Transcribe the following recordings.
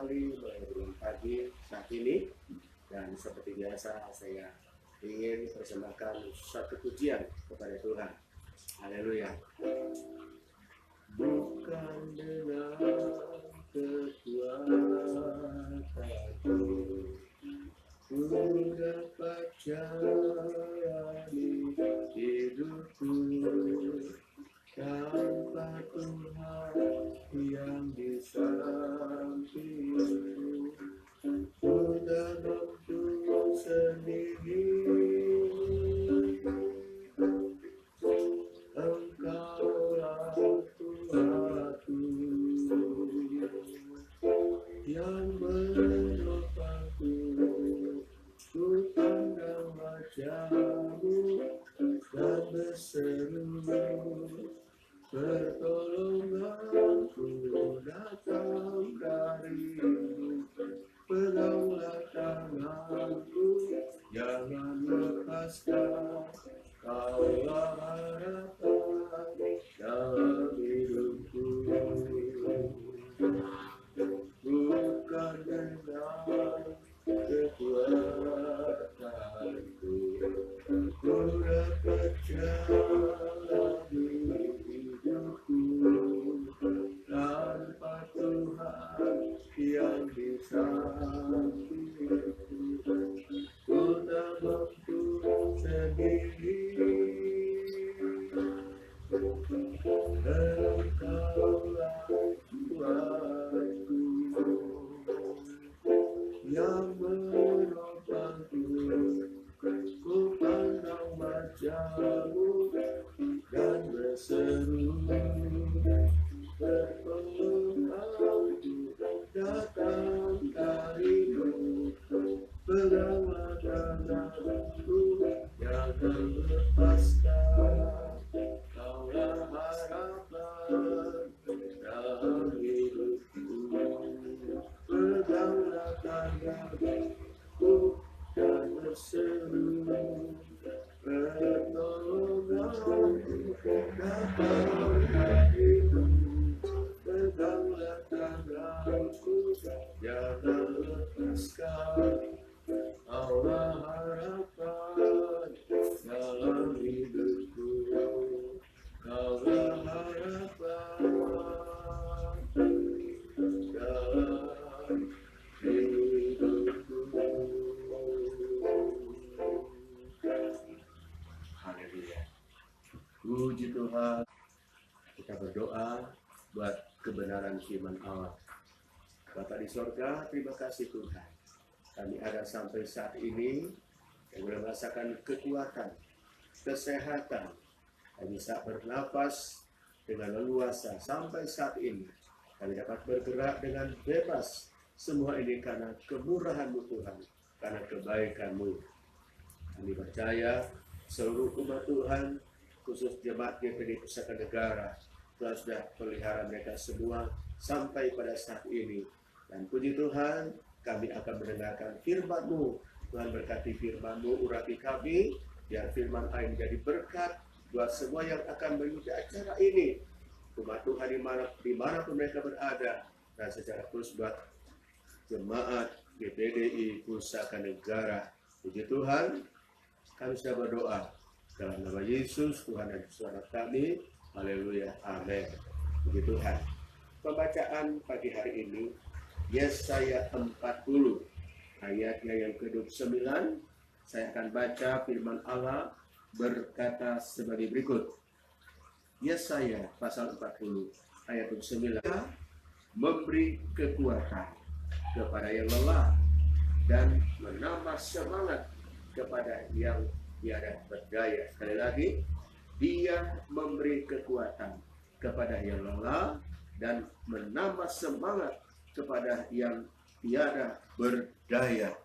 kembali melalui pagi saat ini, dan seperti biasa saya ingin persembahkan satu pujian kepada Tuhan. Haleluya. Bukan dengan kekuatanku ku dapat jalani hidupku, tanpa Tuhan yang di sampingku, ku tak mampu sendiri. Engkaulah Tuhanku yang menopangku, ku pandang wajah-Mu dan berseru, pertolonganku datang darimu. Peganglah tanganku, jangan lepaskan, Kaulah harapan dalam hidupku. Bukan dengan kekuatanku ku dapat jalani hidupku, tanpa Tuhan yang di sampingku, ku tak mampu sendiri. Engkaulah Tuhanku yang menopangku, ku pandang wajah-Mu dan berseru, pertolonganku datang darimu. Peganglah tanganku, jangan lepaskan, Kaulah harapan dalam hidupku. Peganglah tanganku dan berseru, pertolonganku datang darimu. Peganglah tanganku, jangan lepaskan, Kaulah harapan dalam hidupku. Kaulah harapan dalam hidupku. Haleluya. Puji Tuhan. Kita berdoa buat kebenaran firman Allah. Bapa di sorga, terima kasih Tuhan. Kami ada sampai saat ini, yang boleh merasakan kekuatan, kesehatan, kami bisa bernafas dengan leluasa sampai saat ini. Kami dapat bergerak dengan bebas. Semua ini karena kemurahan-Mu Tuhan, karena kebaikan-Mu. Kami percaya seluruh umat Tuhan, khusus jemaat GPD Pusaka Negara, Tuhan sudah pelihara mereka semua sampai pada saat ini. Dan puji Tuhan, kami akan mendengarkan firman-Mu. Tuhan berkati firman-Mu, urapi kami, biar firman Allah menjadi berkat buat semua yang akan mengikuti acara ini. Umat Tuhan dimanapun mereka berada, dan secara khusus buat jemaat GPDI Pusaka Negara. Puji Tuhan, kami sudah berdoa dalam nama Yesus, Tuhan dan Juru kami. Haleluya, amin. Puji Tuhan. Pembacaan pagi hari ini, Yesaya 40, ayatnya yang ke-29. Saya akan baca firman Allah berkata sebagai berikut. Yesaya pasal 40, ayat 29. Memberi kekuatan kepada yang lelah dan menambah semangat kepada yang tiada berdaya. Sekali lagi, Dia memberi kekuatan kepada yang lelah dan menambah semangat kepada yang tiada berdaya.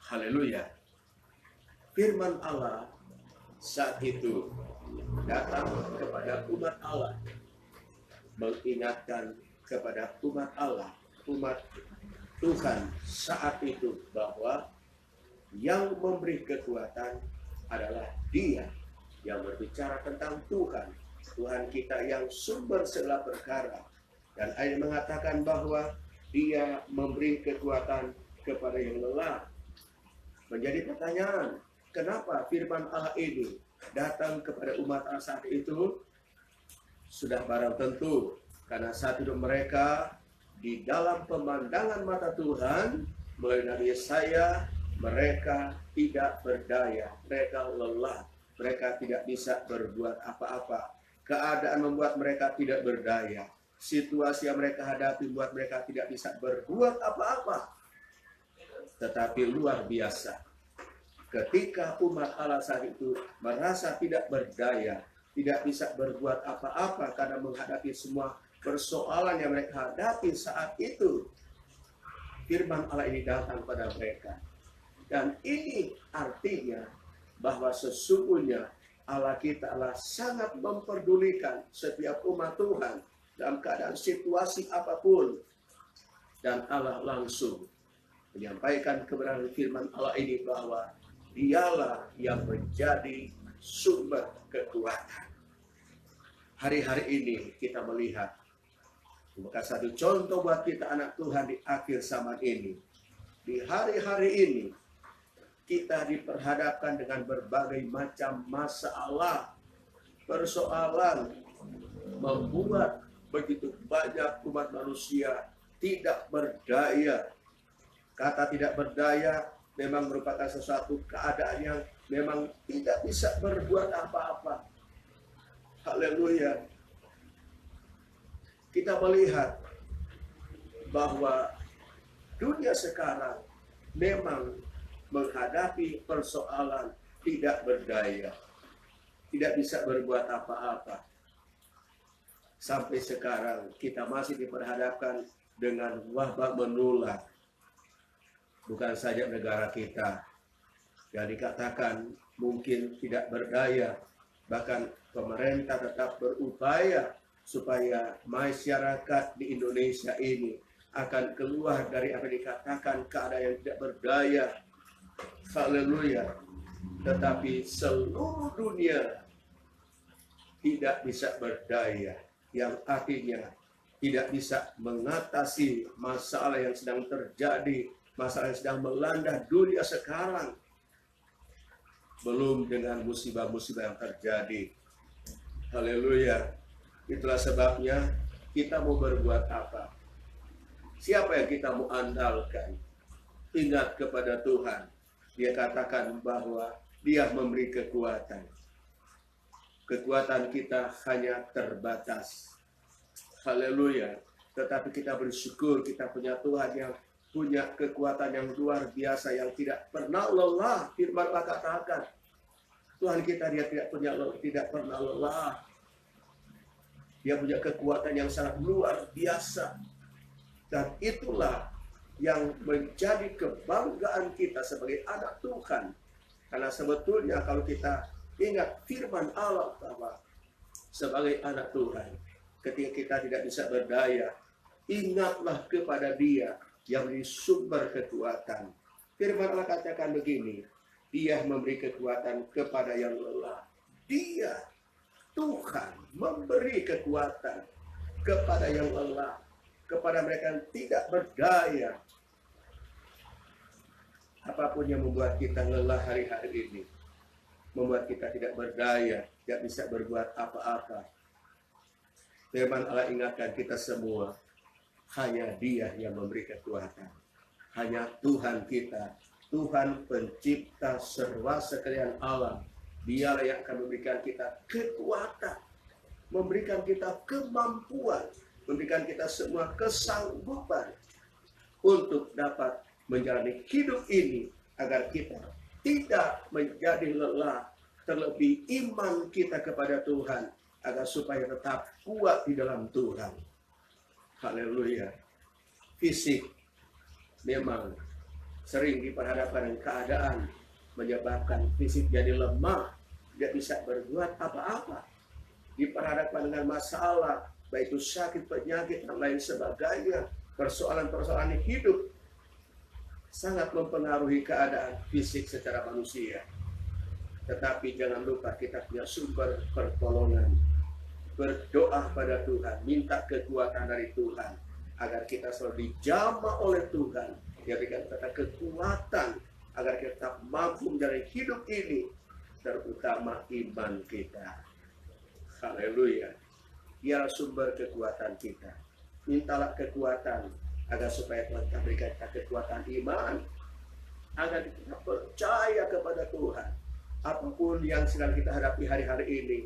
Haleluya. Firman Allah saat itu datang kepada umat Allah, mengingatkan kepada umat Allah, umat Tuhan saat itu, bahwa yang memberi kekuatan adalah Dia, yang berbicara tentang Tuhan, Tuhan kita yang sumber segala perkara. Dan ayat mengatakan bahwa Dia memberi kekuatan kepada yang lelah. Menjadi pertanyaan, kenapa firman Allah ini datang kepada umat Allah saat itu? Sudah barang tentu, karena saat itu mereka di dalam pemandangan mata Tuhan, melalui Nabi Yesaya, mereka tidak berdaya, mereka lelah, mereka tidak bisa berbuat apa-apa. Keadaan membuat mereka tidak berdaya. Situasi yang mereka hadapi membuat mereka tidak bisa berbuat apa-apa. Tetapi luar biasa, ketika umat Allah saat itu merasa tidak berdaya, tidak bisa berbuat apa-apa karena menghadapi semua persoalan yang mereka hadapi saat itu, firman Allah ini datang pada mereka. Dan ini artinya bahwa sesungguhnya Allah kita adalah sangat memperdulikan setiap umat Tuhan dalam keadaan situasi apapun. Dan Allah langsung menyampaikan kebenaran firman Allah ini bahwa Dialah yang menjadi sumber kekuatan. Hari-hari ini kita melihat bukan satu contoh buat kita anak Tuhan di akhir zaman ini. Di hari-hari ini kita diperhadapkan dengan berbagai macam masalah, persoalan membuat begitu banyak umat manusia tidak berdaya. Kata tidak berdaya memang merupakan sesuatu keadaan yang memang tidak bisa berbuat apa-apa. Haleluya. Kita melihat bahwa dunia sekarang memang menghadapi persoalan tidak berdaya, tidak bisa berbuat apa-apa. Sampai sekarang kita masih diperhadapkan dengan wabah menular. Bukan saja negara kita yang dikatakan mungkin tidak berdaya, bahkan pemerintah tetap berupaya supaya masyarakat di Indonesia ini akan keluar dari apa yang dikatakan keadaan yang tidak berdaya. Haleluya. Tetapi seluruh dunia tidak bisa berdaya, yang artinya tidak bisa mengatasi masalah yang sedang terjadi, masalah yang sedang melanda dunia sekarang. Belum dengan musibah-musibah yang terjadi. Haleluya. Itulah sebabnya kita mau berbuat apa? Siapa yang kita mau andalkan? Ingat kepada Tuhan. Dia katakan bahwa Dia memberi kekuatan. Kekuatan kita hanya terbatas. Haleluya. Tetapi kita bersyukur kita punya Tuhan yang punya kekuatan yang luar biasa, yang tidak pernah lelah. Firman Allah katakan, Tuhan kita dia tidak pernah lelah. Dia punya kekuatan yang sangat luar biasa. Dan itulah yang menjadi kebanggaan kita sebagai anak Tuhan. Karena sebetulnya kalau kita ingat firman Allah bahwa sebagai anak Tuhan, ketika kita tidak bisa berdaya, ingatlah kepada Dia yang menjadi sumber kekuatan. Firman Allah katakan begini, Dia memberi kekuatan kepada yang lelah. Dia, Tuhan, memberi kekuatan kepada yang lelah, kepada mereka yang tidak berdaya. Apapun yang membuat kita lelah hari-hari ini, membuat kita tidak berdaya, tidak bisa berbuat apa-apa. Firman Allah ingatkan kita semua, hanya Dia yang memberi kekuatan. Hanya Tuhan kita, Tuhan pencipta serba sekalian alam. Dialah yang akan memberikan kita kekuatan, memberikan kita kemampuan, memberikan kita semua kesanggupan untuk dapat menjalani hidup ini agar kita tidak menjadi lelah, terlebih iman kita kepada Tuhan agar supaya tetap kuat di dalam Tuhan. Haleluya. Fisik memang sering diperhadapkan dengan keadaan menyebabkan fisik jadi lemah, tidak bisa berbuat apa-apa. Diperhadapkan dengan masalah, baik itu sakit, penyakit, dan lain sebagainya. Persoalan-persoalan hidup sangat mempengaruhi keadaan fisik secara manusia. Tetapi jangan lupa kita punya sumber pertolongan. Berdoa pada Tuhan, minta kekuatan dari Tuhan. agar kita selalu dijamah oleh Tuhan. Dia berikan kita kekuatan agar kita mampu menjalani hidup ini, terutama iman kita. Haleluya. Dia sumber kekuatan kita. Mintalah kekuatan agar supaya Tuhan berikan kita kekuatan iman, agar kita percaya kepada Tuhan. Apapun yang sedang kita hadapi hari-hari ini,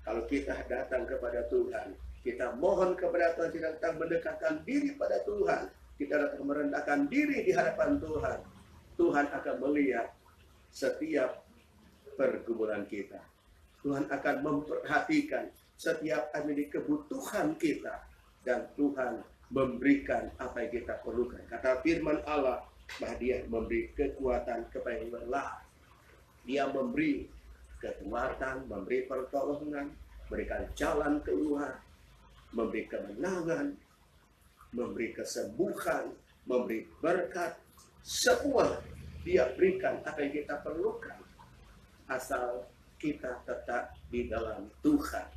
kalau kita datang kepada Tuhan, kita mohon kepada Tuhan, kita datang mendekatkan diri pada Tuhan, kita datang merendahkan diri di hadapan Tuhan, Tuhan akan melihat setiap pergumulan kita. Tuhan akan memperhatikan setiap kebutuhan kita, dan Tuhan memberikan apa yang kita perlukan. Kata firman Allah, bahwa Dia memberi kekuatan kepada yang lelah. Dia memberi kekuatan, memberi pertolongan, memberikan jalan keluar, memberi kemenangan, memberi kesembuhan, memberi berkat. Semua Dia berikan apa yang kita perlukan, asal kita tetap di dalam Tuhan.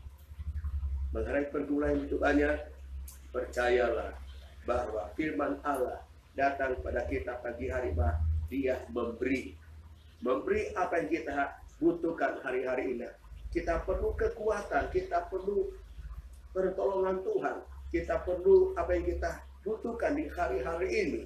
Mengenai pergumulan yang itu banyak, percayalah bahwa firman Allah datang pada kita pagi hari, bahwa Dia memberi apa yang kita butuhkan hari-hari ini. Kita perlu kekuatan, kita perlu pertolongan Tuhan, kita perlu apa yang kita butuhkan di hari-hari ini.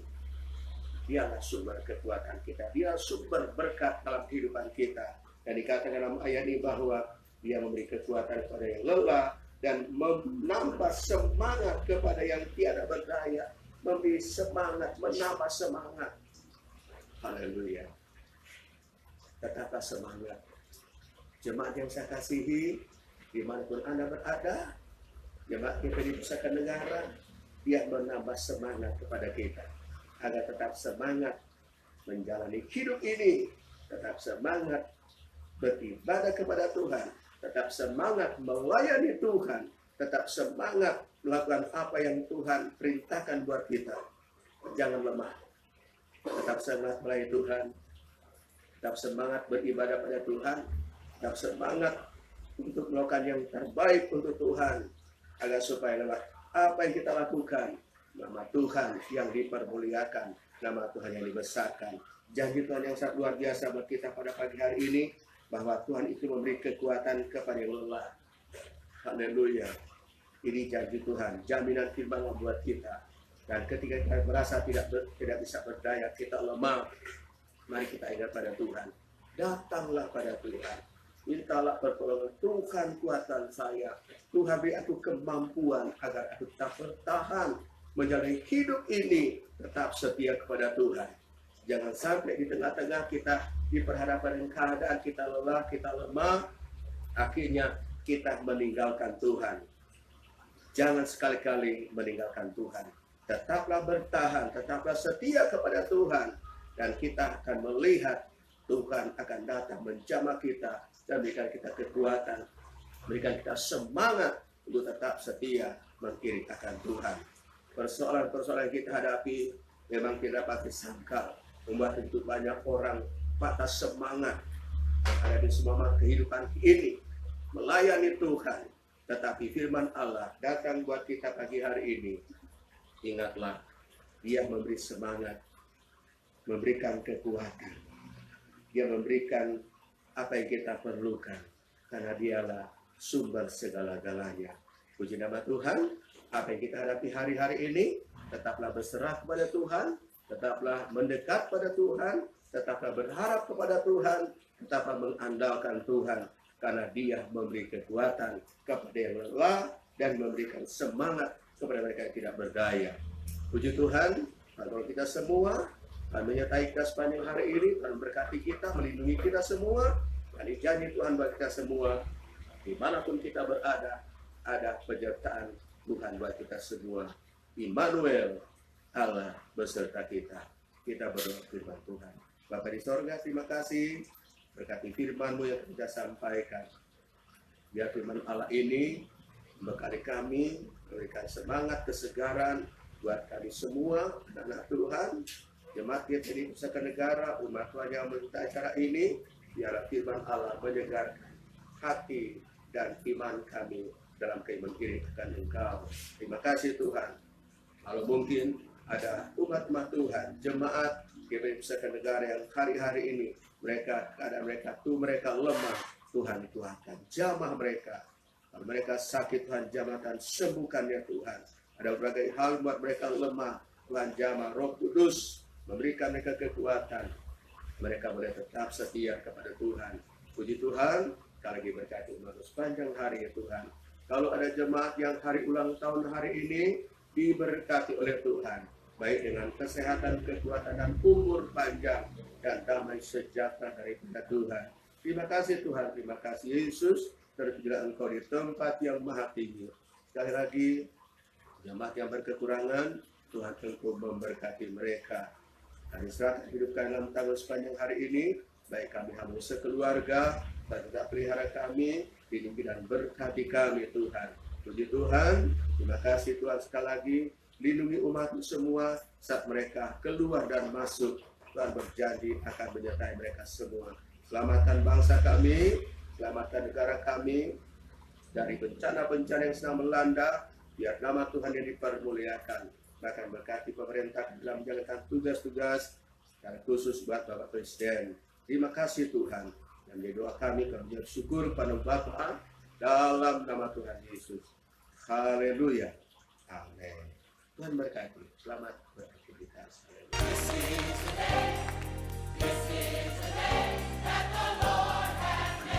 Dialah sumber kekuatan kita, Dia sumber berkat dalam kehidupan kita. Dan dikatakan dalam ayat ini bahwa Dia memberi kekuatan kepada yang lelah dan menambah semangat kepada yang tiada berdaya. Memberi semangat, menambah semangat. Haleluya. Tetaplah semangat. Jemaat yang saya kasihi, dimanapun Anda berada, jemaat kita di Pusaka Negara, Dia menambah semangat kepada kita, agar tetap semangat menjalani hidup ini, tetap semangat beribadah kepada Tuhan, tetap semangat melayani Tuhan, tetap semangat melakukan apa yang Tuhan perintahkan buat kita. Jangan lemah, tetap semangat melayani Tuhan, tetap semangat beribadah pada Tuhan, tetap semangat untuk melakukan yang terbaik untuk Tuhan, agar supaya lewat apa yang kita lakukan, nama Tuhan yang dipermuliakan, nama Tuhan yang dibesarkan. Janji Tuhan yang sangat luar biasa buat kita pada pagi hari ini, bahwa Tuhan itu memberi kekuatan kepada yang lelah. Haleluya. Ini janji Tuhan, jaminan firman buat kita. Dan ketika kita merasa tidak bisa berdaya, kita lemah, mari kita ingat pada Tuhan. Datanglah pada Tuhan. Mintalah pertolongan. Tuhan, kuatan saya. Tuhan beri aku kemampuan agar aku tetap bertahan menjalani hidup ini, tetap setia kepada Tuhan. Jangan sampai di tengah-tengah kita diperhadapkan dengan keadaan kita lelah, kita lemah, akhirnya kita meninggalkan Tuhan. Jangan sekali-kali meninggalkan Tuhan. Tetaplah bertahan, tetaplah setia kepada Tuhan, dan kita akan melihat Tuhan akan datang menjamah kita dan berikan kita kekuatan, berikan kita semangat untuk tetap setia mengiring akan Tuhan. Persoalan-persoalan yang kita hadapi memang tidak dapat disangkal, membuat itu banyak orang patah semangat ada di semua kehidupan ini melayani Tuhan. Tetapi firman Allah datang buat kita pagi hari ini. Ingatlah, Dia memberi semangat, memberikan kekuatan. Dia memberikan apa yang kita perlukan, karena Dialah sumber segala-galanya. Puji nama Tuhan. Apa yang kita hadapi hari-hari ini, tetaplah berserah kepada Tuhan, tetaplah mendekat pada Tuhan, tetaplah berharap kepada Tuhan, tetaplah mengandalkan Tuhan, karena Dia memberi kekuatan kepada yang lelah dan memberikan semangat kepada mereka yang tidak berdaya. Puji Tuhan, kalau kita semua, Tuhan menyertai kita sepanjang hari ini, Tuhan berkati kita, melindungi kita semua, dan janji Tuhan bagi kita semua, dimanapun kita berada, ada penyertaan Tuhan buat kita semua. Immanuel, Allah beserta kita. Kita berdoa firman Tuhan. Bapa di sorga, terima kasih berkati firman-Mu yang kita sampaikan. Biar firman Allah ini membekali kami, memberikan semangat, kesegaran buat kami semua, anak Tuhan, jemaat yang di Pusaka Negara, umat Tuhan yang mengikuti acara ini. Biarlah firman Allah menyegarkan hati dan iman kami dalam keimanan akan Engkau. Terima kasih Tuhan. Kalau mungkin ada umat Tuhan, jemaat GPI Pusaka Negara yang hari-hari ini keadaan mereka lemah, Tuhan itu akan jamah mereka. Kalau mereka sakit, Tuhan jamahkan, sembuhkan ya Tuhan. Ada berbagai hal buat mereka lemah, Tuhan jamah. Roh Kudus memberikan mereka kekuatan. Mereka boleh tetap setia kepada Tuhan. Puji Tuhan, sekali lagi berkati umat sepanjang hari ya Tuhan. Kalau ada jemaat yang hari ulang tahun hari ini, diberkati oleh Tuhan, baik dengan kesehatan, kekuatan, dan umur panjang, dan damai sejahtera daripada Tuhan. Terima kasih Tuhan, terima kasih Yesus, terpujilah Engkau di tempat yang maha tinggi. Sekali lagi, jemaat yang berkekurangan, Tuhan Engkau memberkati mereka. Kami serahkan hidup kami dalam tanggal sepanjang hari ini, baik kami hamba sekeluarga, dan tetap pelihara kami, lindungi dan berkati kami Tuhan. Puji Tuhan, terima kasih Tuhan sekali lagi, lindungi umat semua saat mereka keluar dan masuk. Tuhan berjanji akan menyertai mereka semua. Selamatkan bangsa kami, selamatkan negara kami dari bencana-bencana yang sedang melanda, biar nama Tuhan yang dipermuliakan. Bahkan berkati pemerintah dalam menjalankan tugas-tugas secara khusus buat Bapak Presiden. Terima kasih Tuhan. Dan doa kami kami bersyukur pada Bapa dalam nama Tuhan Yesus. Haleluya. Amin. Tuhan berkati. Selamat beraktivitas.